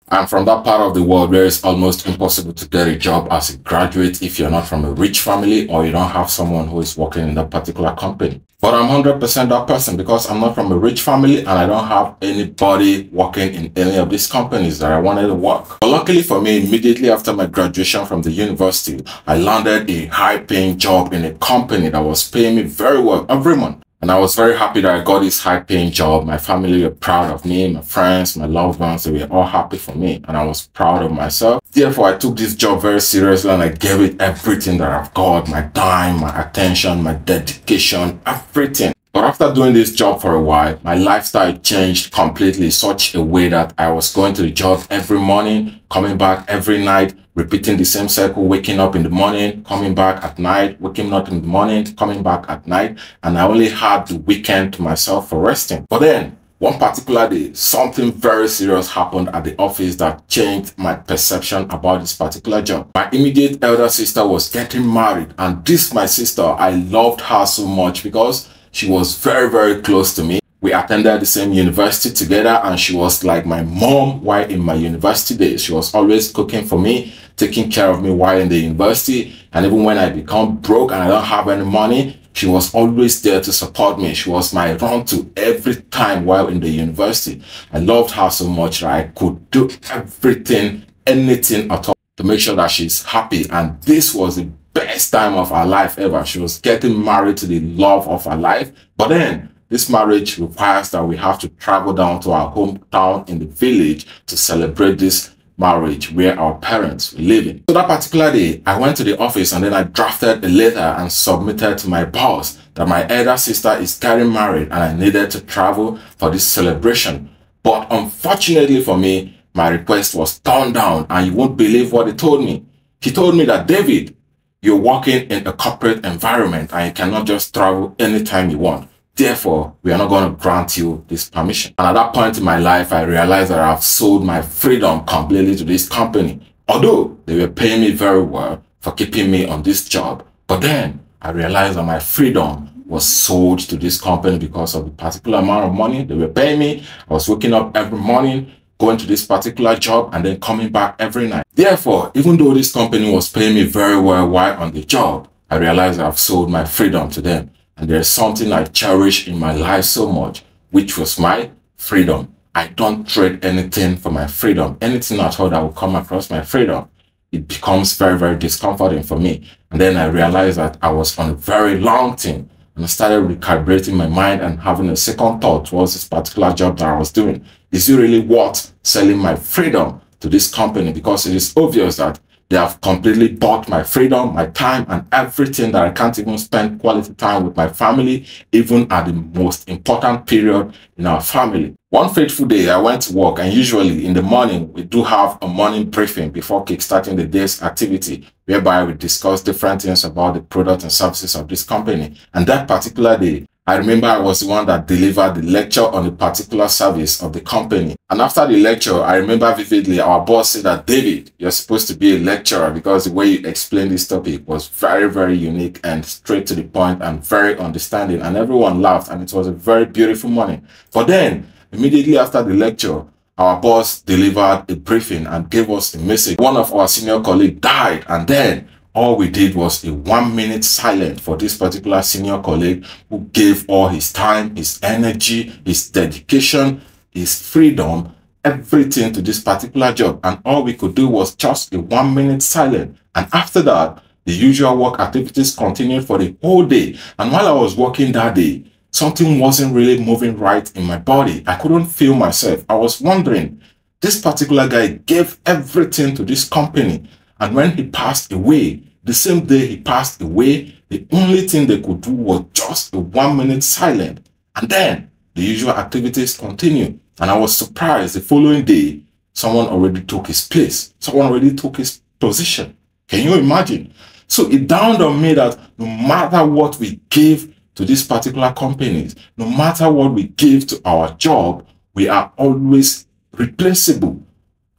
I'm from that part of the world where it's almost impossible to get a job as a graduate if you're not from a rich family or you don't have someone who is working in that particular company. But I'm 100% that person because I'm not from a rich family and I don't have anybody working in any of these companies that I wanted to work. But luckily for me, immediately after my graduation from the university, I landed a high-paying job in a company that was paying me very well every month. And I was very happy that I got this high-paying job. My family were proud of me, my friends, my loved ones, they were all happy for me. And I was proud of myself. Therefore, I took this job very seriously and I gave it everything that I've got, my time, my attention, my dedication, everything. But after doing this job for a while, my lifestyle changed completely such a way that I was going to the job every morning, coming back every night, repeating the same cycle, waking up in the morning, coming back at night, waking up in the morning, coming back at night. And I only had the weekend to myself for resting. But then, one particular day, something very serious happened at the office that changed my perception about this particular job. My immediate elder sister was getting married, and this my sister, I loved her so much because she was very, very close to me. We attended the same university together and she was like my mom while in my university days. She was always cooking for me, taking care of me while in the university. And even when I become broke and I don't have any money, she was always there to support me. She was my run-to every time while in the university. I loved her so much that I could do everything, anything at all to make sure that she's happy. And this was the best time of her life ever. She was getting married to the love of her life. But then this marriage requires that we have to travel down to our hometown in the village to celebrate this marriage where our parents were living. So that particular day, I went to the office and then I drafted a letter and submitted to my boss that my elder sister is getting married and I needed to travel for this celebration. But unfortunately for me, my request was turned down and you won't believe what he told me. He told me that, David, you're working in a corporate environment and you cannot just travel anytime you want. Therefore, we are not going to grant you this permission. And at that point in my life, I realized that I've sold my freedom completely to this company. Although they were paying me very well for keeping me on this job. But then I realized that my freedom was sold to this company because of the particular amount of money they were paying me. I was waking up every morning, going to this particular job and then coming back every night. Therefore, even though this company was paying me very well while on the job, I realized I've sold my freedom to them. And there's something I cherish in my life so much, which was my freedom. I don't trade anything for my freedom. Anything at all that will come across my freedom, it becomes very, very discomforting for me. And then I realized that I was on a very long thing. And I started recalibrating my mind and having a second thought towards this particular job that I was doing. Is it really worth selling my freedom to this company? Because it is obvious that they have completely bought my freedom, my time, and everything that I can't even spend quality time with my family, even at the most important period in our family. One fateful day, I went to work, and usually in the morning, we do have a morning briefing before kickstarting the day's activity, whereby we discuss different things about the product and services of this company. And that particular day, I remember I was the one that delivered the lecture on a particular service of the company. And after the lecture, I remember vividly our boss said that, David, you're supposed to be a lecturer because the way you explained this topic was very, very unique and straight to the point and very understanding. And everyone laughed and it was a very beautiful morning. But then, immediately after the lecture, our boss delivered a briefing and gave us a message. One of our senior colleagues died, and then all we did was a 1 minute silence for this particular senior colleague who gave all his time, his energy, his dedication, his freedom, everything to this particular job. And all we could do was just a 1 minute silence. And after that, the usual work activities continued for the whole day. And while I was working that day, something wasn't really moving right in my body. I couldn't feel myself. I was wondering, this particular guy gave everything to this company. And when he passed away, the same day he passed away, the only thing they could do was just a 1 minute silence. And then the usual activities continued. And I was surprised the following day, someone already took his place. Someone already took his position. Can you imagine? So it dawned on me that no matter what we give to these particular companies, no matter what we give to our job, we are always replaceable.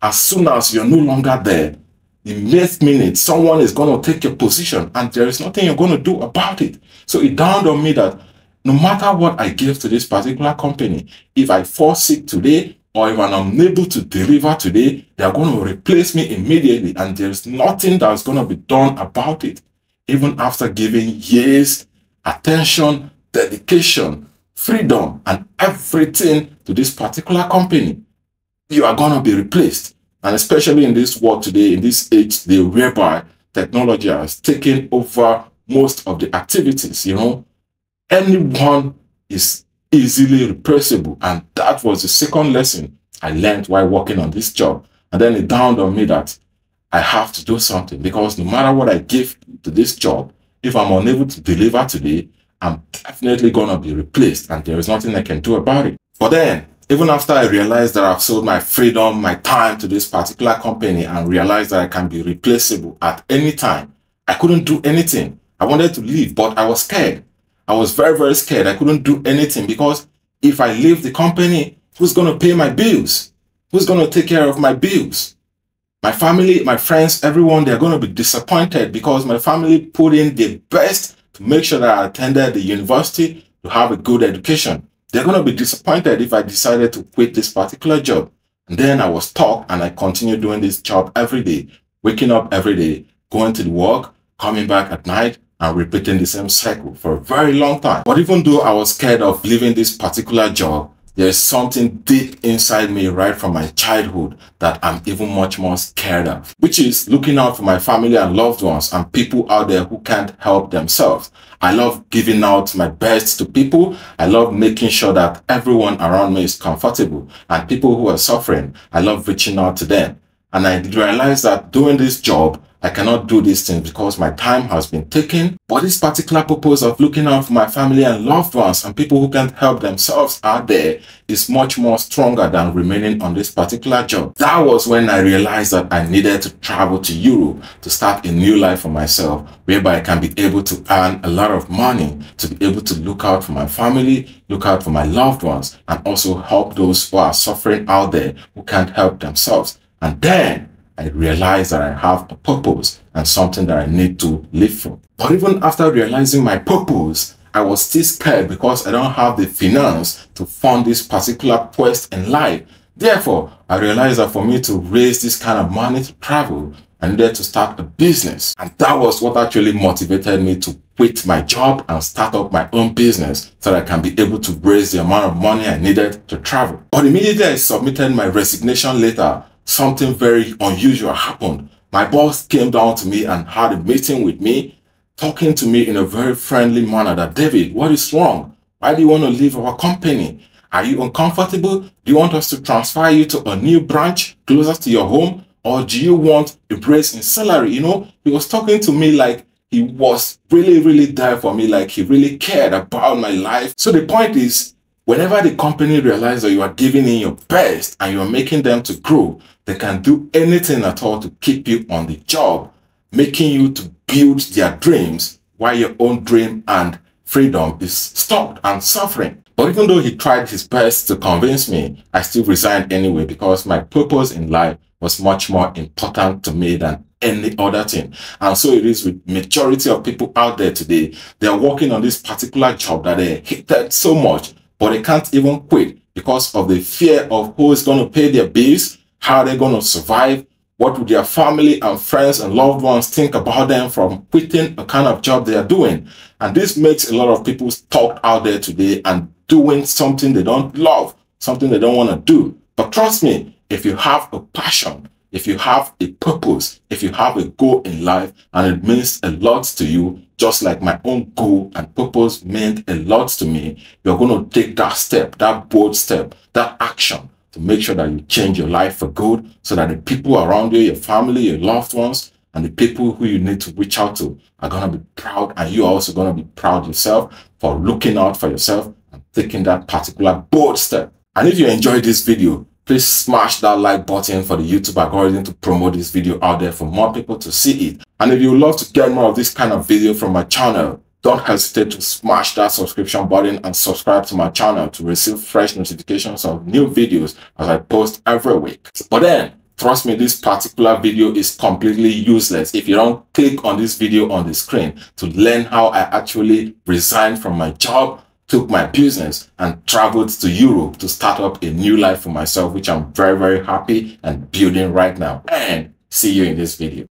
As soon as you're no longer there, the next minute, someone is going to take your position and there is nothing you're going to do about it. So it dawned on me that no matter what I give to this particular company, if I fall sick today or if I'm unable to deliver today, they're going to replace me immediately, and there's nothing that's going to be done about it. Even after giving years, attention, dedication, freedom, and everything to this particular company, you are going to be replaced. And especially in this world today, in this age today, whereby technology has taken over most of the activities, anyone is easily replaceable. And that was the second lesson I learned while working on this job. And then it dawned on me that I have to do something, because no matter what I give to this job, if I'm unable to deliver today, I'm definitely going to be replaced, and there is nothing I can do about it. But then, even after I realized that I've sold my freedom, my time to this particular company, and realized that I can be replaceable at any time, I couldn't do anything. I wanted to leave, but I was scared. I was very, very scared. I couldn't do anything, because if I leave the company, who's going to pay my bills? Who's going to take care of my bills? My family, my friends, everyone, they're going to be disappointed, because my family put in their best to make sure that I attended the university to have a good education. They're going to be disappointed if I decided to quit this particular job. And then I was stuck, and I continued doing this job every day, waking up every day, going to the work, coming back at night, and repeating the same cycle for a very long time. But even though I was scared of leaving this particular job, there's something deep inside me right from my childhood that I'm even much more scared of, which is looking out for my family and loved ones and people out there who can't help themselves. I love giving out my best to people. I love making sure that everyone around me is comfortable, and people who are suffering, I love reaching out to them. And I realized that doing this job, I cannot do these things because my time has been taken. But this particular purpose of looking out for my family and loved ones and people who can't help themselves out there is much more stronger than remaining on this particular job. That was when I realized that I needed to travel to Europe to start a new life for myself, whereby I can be able to earn a lot of money, to be able to look out for my family, look out for my loved ones, and also help those who are suffering out there who can't help themselves. And then I realized that I have a purpose and something that I need to live for. But even after realizing my purpose, I was still scared because I don't have the finance to fund this particular quest in life. Therefore, I realized that for me to raise this kind of money to travel, I needed to start a business. And that was what actually motivated me to quit my job and start up my own business so that I can be able to raise the amount of money I needed to travel. But immediately I submitted my resignation letter, something very unusual happened. My boss came down to me and had a meeting with me, talking to me in a very friendly manner that, David, what is wrong? Why do you want to leave our company? Are you uncomfortable? Do you want us to transfer you to a new branch closer to your home? Or do you want a raise in salary? He was talking to me like he was really, really there for me, like he really cared about my life. So the point is, whenever the company realizes that you are giving in your best and you are making them to grow, they can do anything at all to keep you on the job, making you to build their dreams while your own dream and freedom is stopped and suffering. But even though he tried his best to convince me, I still resigned anyway, because my purpose in life was much more important to me than any other thing. And so it is with majority of people out there today. They are working on this particular job that they hated so much, but they can't even quit because of the fear of who is going to pay their bills, how they're going to survive, what would their family and friends and loved ones think about them from quitting a kind of job they are doing. And this makes a lot of people stuck out there today and doing something they don't love, something they don't want to do. But trust me, if you have a passion, if you have a purpose, if you have a goal in life and it means a lot to you, just like my own goal and purpose meant a lot to me, you're going to take that step, that bold step, that action to make sure that you change your life for good, so that the people around you, your family, your loved ones, and the people who you need to reach out to are going to be proud, and you're also going to be proud yourself for looking out for yourself and taking that particular bold step. And if you enjoyed this video, please smash that like button for the YouTube algorithm to promote this video out there for more people to see it. And if you would love to get more of this kind of video from my channel, don't hesitate to smash that subscription button and subscribe to my channel to receive fresh notifications of new videos as I post every week. But then, trust me, this particular video is completely useless if you don't click on this video on the screen to learn how I actually resigned from my job, took my business and traveled to Europe to start up a new life for myself, which I'm very, very happy and building right now. And see you in this video.